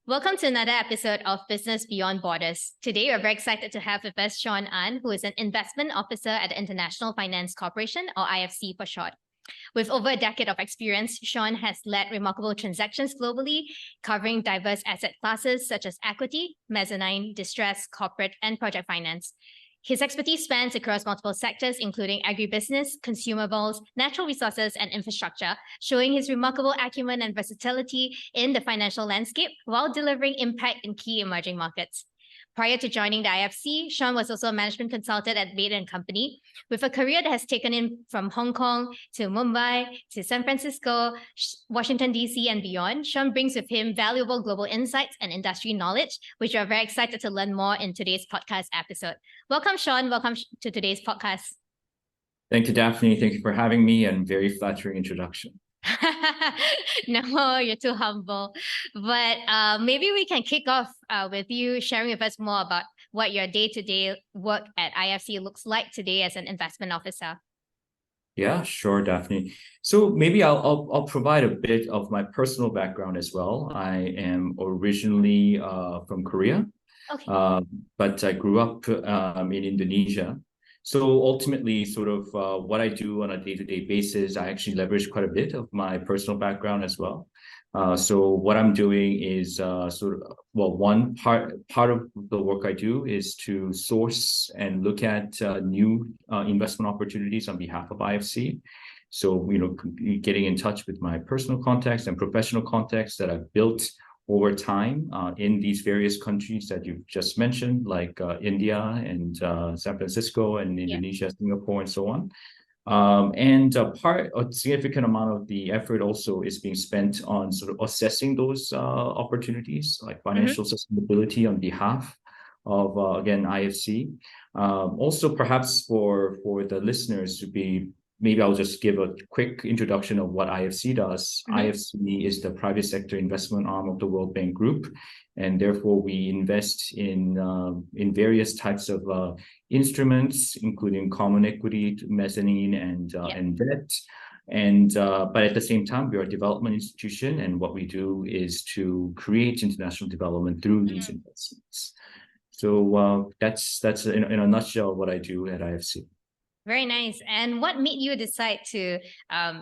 Welcome to another episode of Business Beyond Borders. Today, we're very excited to have with us Sean Ahn, who is an investment officer at the International Finance Corporation, or IFC for short. With over a decade of experience, Sean has led remarkable transactions globally, covering diverse asset classes such as equity, mezzanine, distress, corporate, and project finance. His expertise spans across multiple sectors, including agribusiness, consumables, natural resources, and infrastructure, showing his remarkable acumen and versatility in the financial landscape while delivering impact in key emerging markets. Prior to joining the IFC, Sean was also a management consultant at Bain Co, with a career that has taken him from Hong Kong to Mumbai to San Francisco, Washington, D.C., and beyond. Sean brings with him valuable global insights and industry knowledge, which we are very excited to learn more in today's podcast episode. Welcome, Sean. Welcome to today's podcast. Thank you, Daphne. Thank you for having me, and very flattering introduction. No, you're too humble. But maybe we can kick off with you sharing with us more about what your day-to-day work at IFC looks like today as an investment officer. Yeah, sure, Daphne. So maybe I'll provide a bit of my personal background as well. I am originally from Korea, but I grew up in Indonesia. So ultimately, sort of what I do on a day-to-day basis, I actually leverage quite a bit of my personal background as well. So what I'm doing is one part of the work I do is to source and look at new investment opportunities on behalf of IFC. So, getting in touch with my personal contacts and professional contacts that I've built over time in these various countries that you've just mentioned, like India and San Francisco and Indonesia, Singapore, and so on. A significant amount of the effort also is being spent on sort of assessing those opportunities, like financial sustainability on behalf of, again, IFC. Also, perhaps for the listeners to be, maybe I'll just give a quick introduction of what IFC does. IFC is the private sector investment arm of the World Bank Group, and therefore we invest in various types of instruments, including common equity, mezzanine, and debt. But at the same time, we are a development institution, and what we do is to create international development through these investments. So that's in a nutshell what I do at IFC. Very nice. And what made you decide to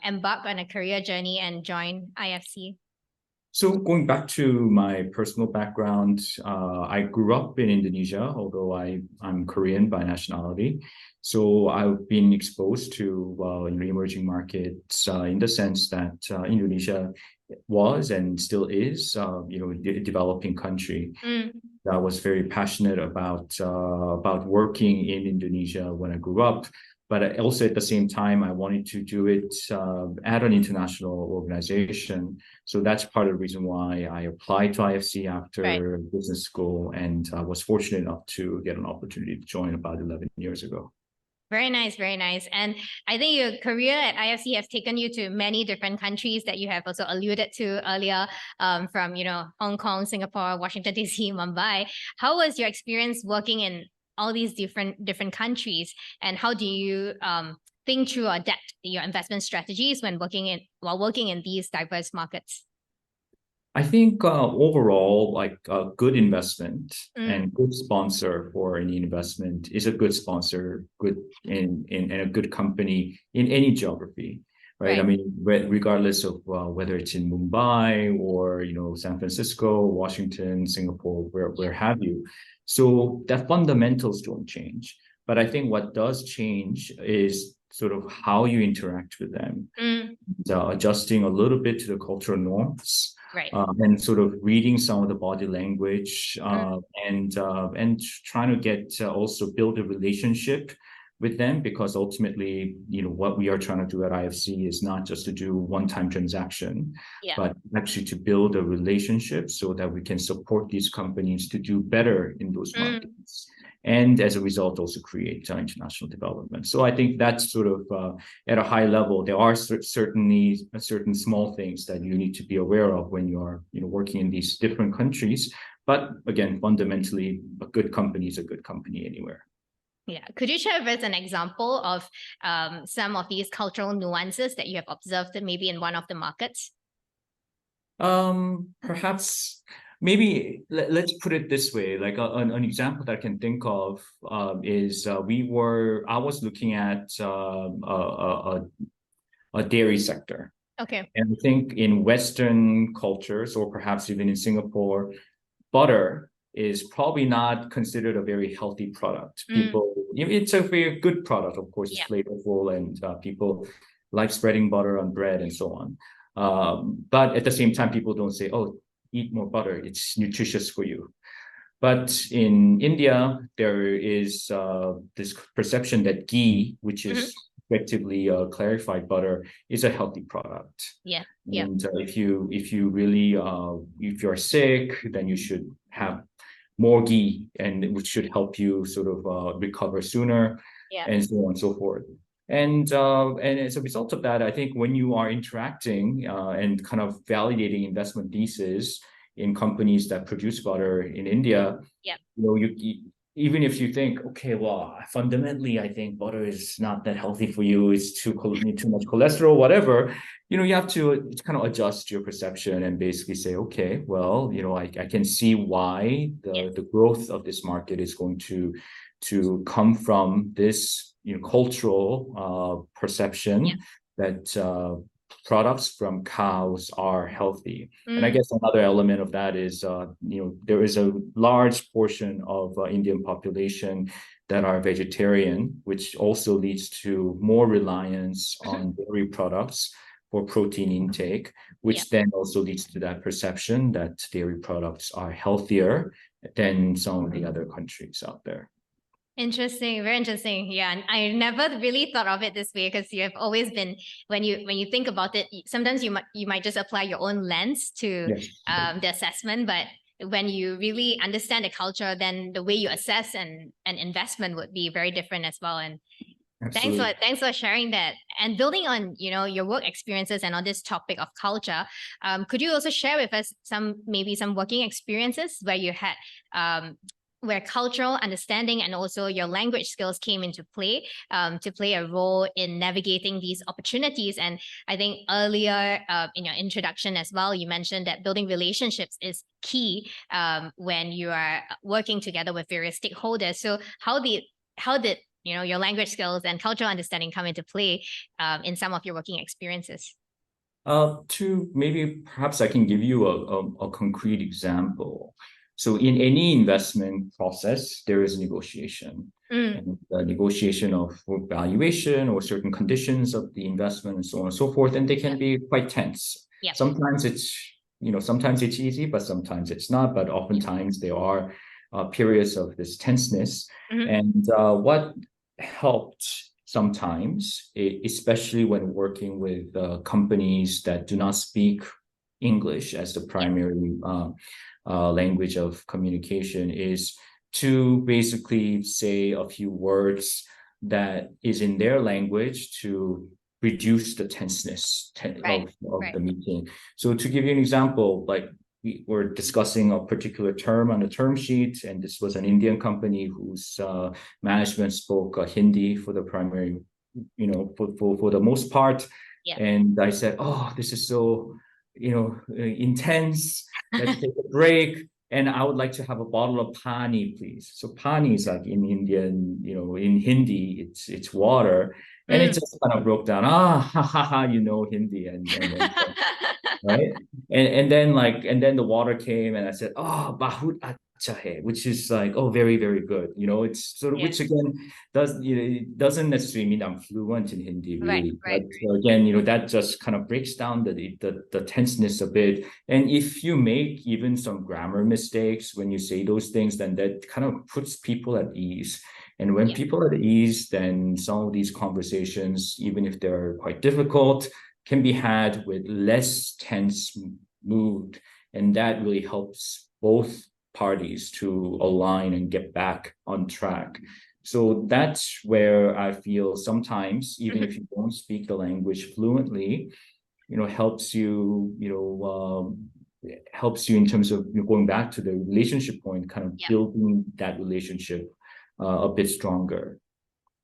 embark on a career journey and join IFC? So going back to my personal background, I grew up in Indonesia, although I'm Korean by nationality. So I've been exposed to emerging markets in the sense that Indonesia was and still is, a developing country. I was very passionate about working in Indonesia when I grew up, but also at the same time, I wanted to do it at an international organization. So that's part of the reason why I applied to IFC after business school, and I was fortunate enough to get an opportunity to join about 11 years ago. Very nice, very nice. And I think your career at IFC has taken you to many different countries that you have also alluded to earlier, from Hong Kong, Singapore, Washington, D.C., Mumbai. How was your experience working in all these different countries, and how do you think through or adapt your investment strategies while working in these diverse markets? I think overall, like a good investment and good sponsor for any investment is a good sponsor, and a good company in any geography, right? I mean, regardless of whether it's in Mumbai or San Francisco, Washington, Singapore, where have you. So that fundamentals don't change, but I think what does change is sort of how you interact with them, adjusting a little bit to the cultural norms. And sort of reading some of the body language, and trying to get also build a relationship with them, because ultimately, what we are trying to do at IFC is not just to do one-time transaction, but actually to build a relationship so that we can support these companies to do better in those markets. And as a result, also create international development. So I think that's sort of at a high level. There are certainly certain small things that you need to be aware of when you are working in these different countries. But again, fundamentally, a good company is a good company anywhere. Yeah. Could you share with us an example of some of these cultural nuances that you have observed maybe in one of the markets? Perhaps Maybe let's put it this way, like an example that I can think of is I was looking at a dairy sector. Okay. And I think in Western cultures, or perhaps even in Singapore, butter is probably not considered a very healthy product. It's a very good product, of course, it's flavorful, and people like spreading butter on bread and so on. But at the same time, people don't say, oh, eat more butter, it's nutritious for you. But in India, there is this perception that ghee, which is effectively clarified butter, is a healthy product. And if you're sick, then you should have more ghee, and which should help you sort of recover sooner, and so on and so forth. And as a result of that, I think when you are interacting and kind of validating investment thesis in companies that produce butter in India, you even if you think, okay, well, fundamentally, I think butter is not that healthy for you, it's too much cholesterol, whatever, you have to kind of adjust your perception and basically say, okay, well, I can see why the growth of this market is going to come from this cultural perception that products from cows are healthy. And I guess another element of that is, there is a large portion of Indian population that are vegetarian, which also leads to more reliance on dairy products for protein intake, which then also leads to that perception that dairy products are healthier than some of the other countries out there. Interesting, very interesting. Yeah, and I never really thought of it this way, because you have always been, when you think about it, sometimes you might just apply your own lens to the assessment, but when you really understand the culture, then the way you assess an investment would be very different as well. And thanks for sharing that. And building on your work experiences and on this topic of culture, could you also share with us some working experiences where you had where cultural understanding and also your language skills came into play to play a role in navigating these opportunities? And I think earlier in your introduction as well, you mentioned that building relationships is key when you are working together with various stakeholders. So how did your language skills and cultural understanding come into play in some of your working experiences? Perhaps I can give you a concrete example. So in any investment process, there is negotiation. And the negotiation of valuation or certain conditions of the investment and so on and so forth, and they can be quite tense. Sometimes it's easy, but sometimes it's not. But oftentimes there are periods of this tenseness. And what helped sometimes, especially when working with companies that do not speak English as the primary language of communication, is to basically say a few words that is in their language to reduce the tenseness of the meeting. So to give you an example, like we were discussing a particular term on a term sheet, and this was an Indian company whose management spoke Hindi for the primary, for the most part. And I said, oh, this is so intense. Let's take a break. And I would like to have a bottle of pani, please. So pani is like in Indian, in Hindi, it's water. And it just kind of broke down. Hindi. And right. And then the water came, and I said, oh, bahut acha hai, which is like, oh, very, very good. It's sort of, which again it doesn't necessarily mean I'm fluent in Hindi, really. But again, that just kind of breaks down the tenseness a bit. And if you make even some grammar mistakes when you say those things, then that kind of puts people at ease. And when people are at ease, then some of these conversations, even if they're quite difficult, can be had with less tense mood. And that really helps both parties to align and get back on track. So that's where I feel sometimes, even if you don't speak the language fluently, helps you, helps you in terms of going back to the relationship point, kind of building that relationship a bit stronger.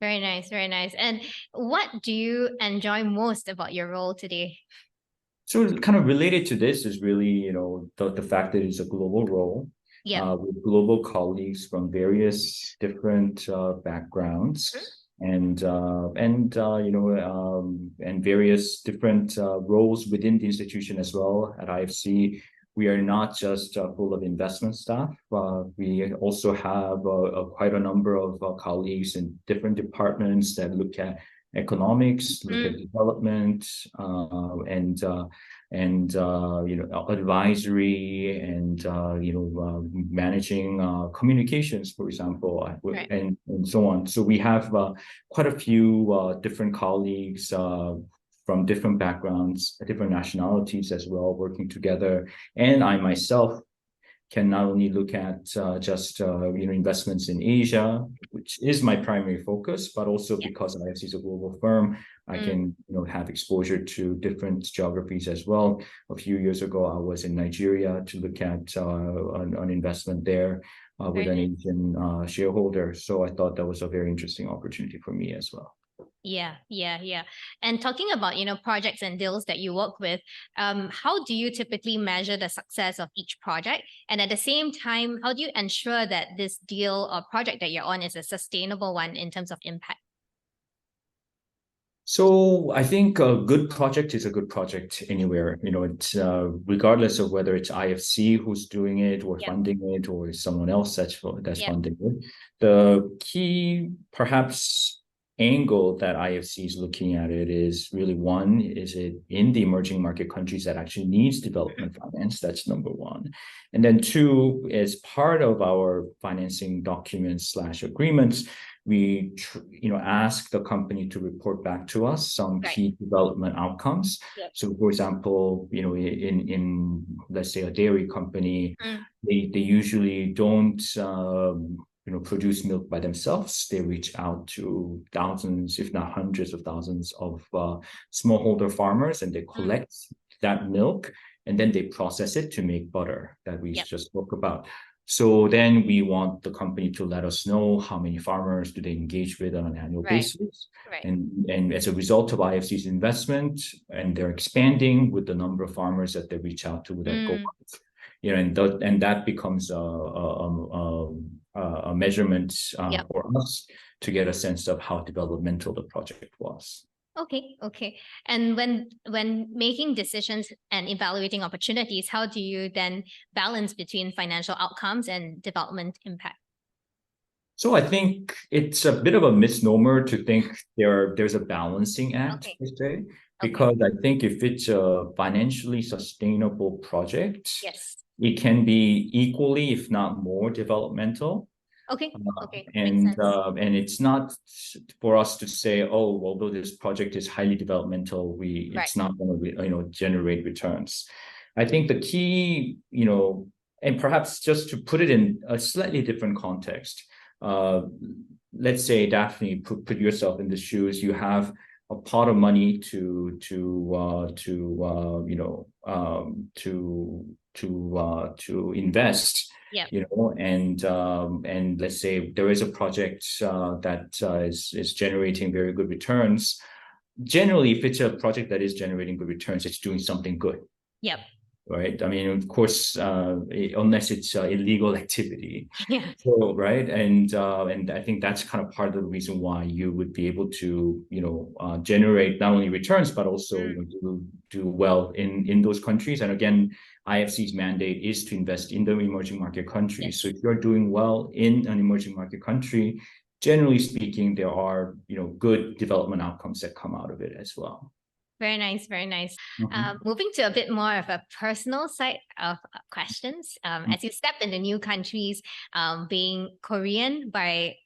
Very nice, very nice. And what do you enjoy most about your role today? So kind of related to this is really, the fact that it's a global role Yeah. with global colleagues from various different backgrounds and various different roles within the institution as well. At IFC, we are not just full of investment staff. We also have quite a number of colleagues in different departments that look at economics, look at development, advisory and managing communications, for example, Right. and so on. So we have quite a few different colleagues from different backgrounds, different nationalities as well, working together. And I myself can not only look at just investments in Asia, which is my primary focus, but also because IFC is a global firm, I can have exposure to different geographies as well. A few years ago, I was in Nigeria to look at an investment there with an Asian shareholder. So I thought that was a very interesting opportunity for me as well. Yeah. And talking about, projects and deals that you work with, how do you typically measure the success of each project? And at the same time, how do you ensure that this deal or project that you're on is a sustainable one in terms of impact? So I think a good project is a good project anywhere. It's regardless of whether it's IFC who's doing it or funding it, or someone else that's funding it. The key, perhaps, angle that IFC is looking at it is really, one, is it in the emerging market countries that actually needs development finance? That's number one. And then two, as part of our financing documents / agreements, we ask the company to report back to us some key development outcomes. So for example, in let's say a dairy company, they usually don't produce milk by themselves. They reach out to thousands, if not hundreds of thousands of smallholder farmers, and they collect that milk, and then they process it to make butter that we just spoke about. So then we want the company to let us know how many farmers do they engage with on an annual basis. And as a result of IFC's investment, and they're expanding with the number of farmers that they reach out to that go, and that becomes a measurement for us to get a sense of how developmental the project was. Okay. And when making decisions and evaluating opportunities, how do you then balance between financial outcomes and development impact? So I think it's a bit of a misnomer to think there's a balancing act, per se, because I think if it's a financially sustainable project, it can be equally, if not more, developmental. And it's not for us to say, oh, although this project is highly developmental, it's not going to generate returns. I think the key, and perhaps just to put it in a slightly different context, let's say, Daphne, put yourself in the shoes. You have a pot of money to invest. And let's say there is a project that is generating very good returns. Generally, if it's a project that is generating good returns, it's doing something good. Right. I mean, of course, unless it's illegal activity. So, right. And I think that's kind of part of the reason why you would be able to, generate not only returns, but also do well in those countries. And again, IFC's mandate is to invest in the emerging market countries. So if you're doing well in an emerging market country, generally speaking, there are, good development outcomes that come out of it as well. Very nice. Moving to a bit more of a personal side of questions. As you step into new countries, being Korean by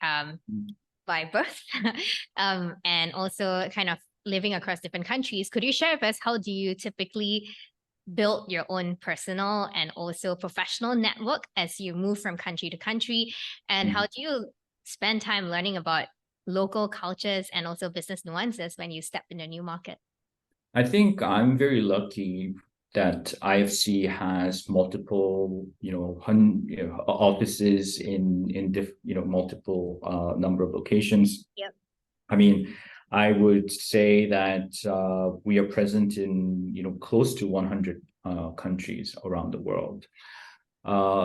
birth, and also kind of living across different countries, could you share with us how do you typically build your own personal and also professional network as you move from country to country? And how do you spend time learning about local cultures and also business nuances when you step in a new market? I think I'm very lucky that IFC has multiple, offices in multiple number of locations. I mean, I would say that we are present in close to 100 countries around the world.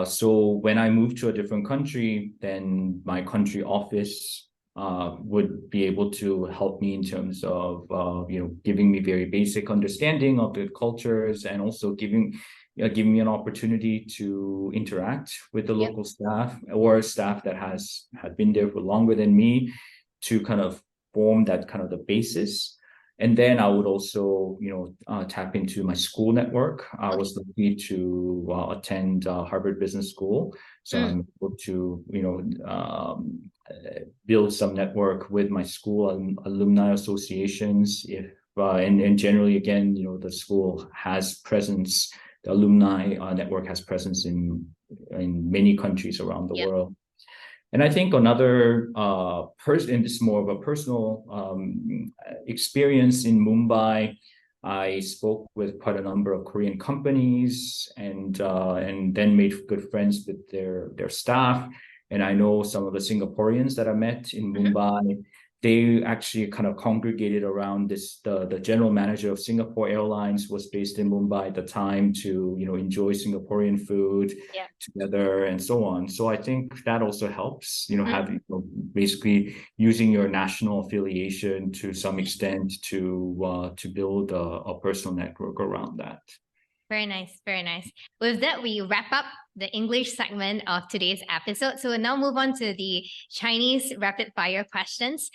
So when I move to a different country, then my country office would be able to help me in terms of giving me very basic understanding of the cultures, and also giving me an opportunity to interact with the local staff, or staff that had been there for longer than me, to kind of form that kind of the basis. And then I would also, tap into my school network. I was lucky to attend Harvard Business School, so I'm able to, build some network with my school and alumni associations. And generally, again, the school has presence. The alumni network has presence in many countries around the world. And I think another and this is more of a personal experience in Mumbai. I spoke with quite a number of Korean companies, and then made good friends with their staff. And I know some of the Singaporeans that I met in Mumbai. They actually kind of congregated around this. The general manager of Singapore Airlines was based in Mumbai at the time, to enjoy Singaporean food together and so on. So I think that also helps, having basically using your national affiliation to some extent to build a personal network around that. Very nice, very nice. With that, we wrap up the English segment of today's episode. So we'll now move on to the Chinese rapid fire questions.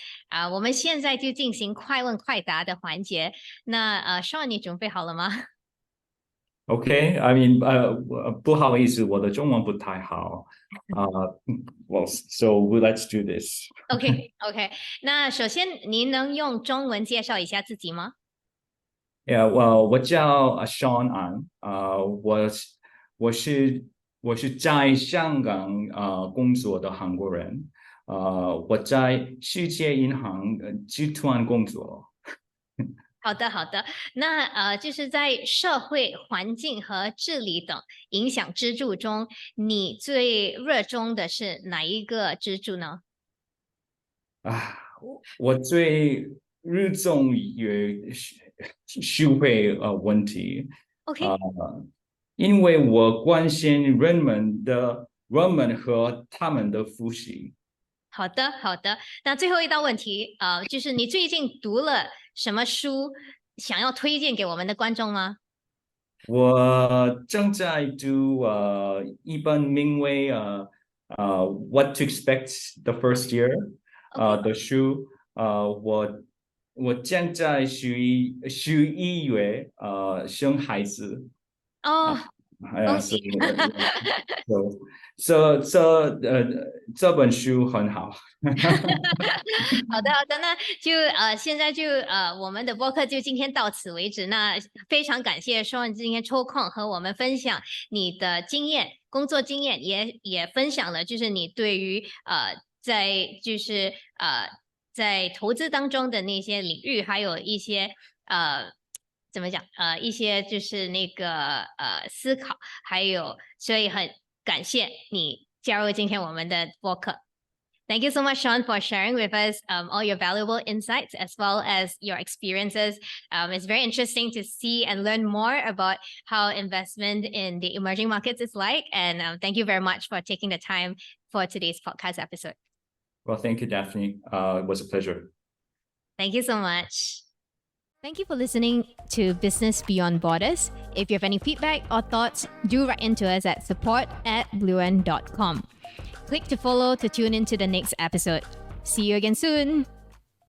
我们现在就进行快问快答的环节。那Sean，你准备好了吗？ Okay, I mean, 不好意思，我的中文不太好。Well, so let's do this. OK， 那首先您能用中文介绍一下自己吗？ Yeah, well, 我叫Sean Ahn，我是在香港工作的韩国人，我在世界银行集团工作。好的，那就是在社会环境和治理等影响支柱中，你最热衷的是哪一个支柱呢？我最热衷于社会问题。OK， 因为我关心人们和他们的福祉。好的，那最后一道问题，就是你最近读了什么书，想要推荐给我们的观众吗？我正在读一本名为What to Expect the First Year 的书。我正在11月生孩子。恭喜！这本书很好。好的，那就现在就我们的播客就今天到此为止。那非常感谢Sean今天抽空和我们分享你的经验、工作经验，也分享了就是你对于在投资当中的那些领域，还有一些怎么讲一些就是那个思考，还有所以很感谢你加入今天我们的播客。Thank you so much, Sean, for sharing with us all your valuable insights as well as your experiences. It's very interesting to see and learn more about how investment in the emerging markets is like. And thank you very much for taking the time for today's podcast episode. Well, thank you, Daphne. It was a pleasure. Thank you so much. Thank you for listening to Business Beyond Borders. If you have any feedback or thoughts, do write into us at support@bluent.com. Click to follow to tune into the next episode. See you again soon.